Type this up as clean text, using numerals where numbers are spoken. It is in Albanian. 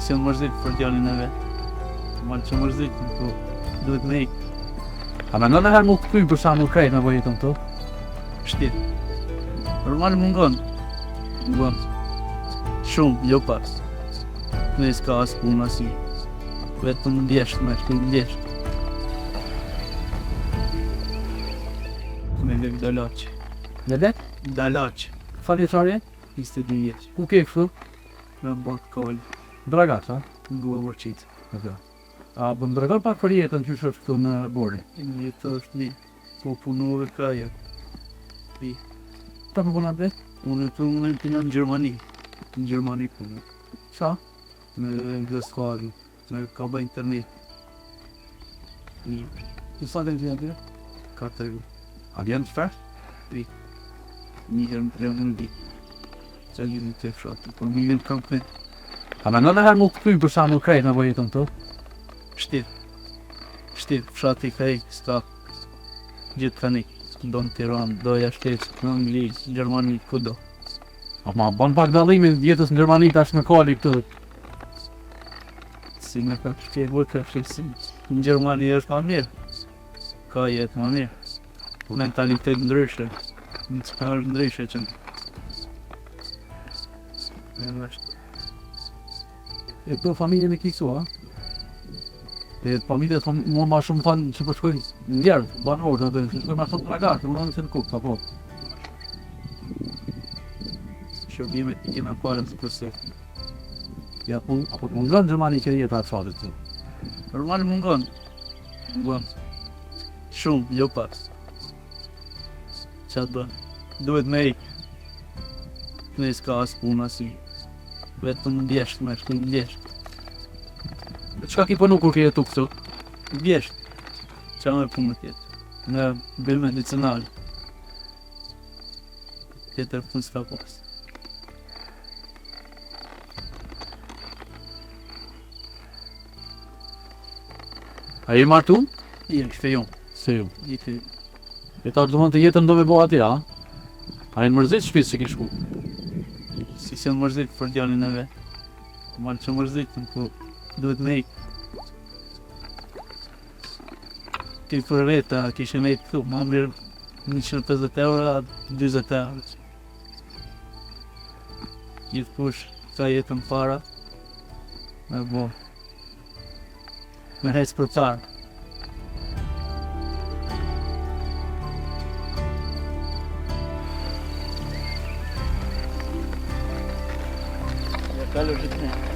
se më mërzit për djalin e vetë. Ma që mërzit, po duhet me ikë. A me në herë mu këthy për sa më krejt me po jetën të? Shtit. Normal mungon. Mungon. Shumë, jo pas. Në s'ka as punë asi. Vetëm ndjesht, me shtu ndjesht. Me vev dalaq. Në le? Dalaq. Fali qarje? 22 vjeç. Ku ke kështu? Me bot koll. Dragat, ha? Ngua vërqit. A bë më dregon pak për jetën që është këtu në Borë? Një të është një. Po punove kraja. Ta më puna dhe? Unë të në Gjermani. Në Gjermani punë. Sa? Me gëskari. Me kaba internet. Një. Në sa të në të në? 4 euro. A vjen të fer? Një herë në 3 mundi. Që një në të fshatë. Po një vjen kam kënë. A me në herë mu këthy për sa më krejt me po jetën të? Shtit. Shtit. Fshati ka ikë. Ska. Gjithë ka nikë. Do në Tiranë. Do jashtetë. Në Angli. Gjermani. Kudo. A ma ban pak dallimin jetës në Gjermani tash me kali këtë. Si me ka shkjegur ka shkjegësim. Në Gjermani është ma mirë. Ka jetë ma mirë. Mentalitet ndryshe. Në që ka është ndryshe që E për familje me kiksu, ha? E familje të më ma shumë thanë që përshkojnë në djerë, banorë, dhe shkojnë ma shumë tragarë, më nëse në kukë, apo? shërbimet i kena parën të përse. Ja, apo të mungon Gjermani që jetë atë fatit të? Normal mungon. Mungon. Shumë, jo pas. Qa të bën? Duhet me ikë. Në s'ka as punë asi. Vetëm ndjesht, me shtu ndjesht. Qka ki pënu kur ke jetu këtu? Ndjesht. Qa me punë tjetë? Në bil medicinal. Tjetër punë s'ka pas. A i martu? I në kështejon. Se ju. I të E ta të të jetën do me bo ati, ha? A i në mërzit shpisë që ki shku? si se në mërzit për djalin e vetë. Ma që mërzit, po duhet me ikë. Ti për veta, kishe me ikë këtu, ma mirë 150 euro, 20 euro. Gjithë push, ka jetën para, me bo. Me hecë për parë. Ja, kalë është të ne.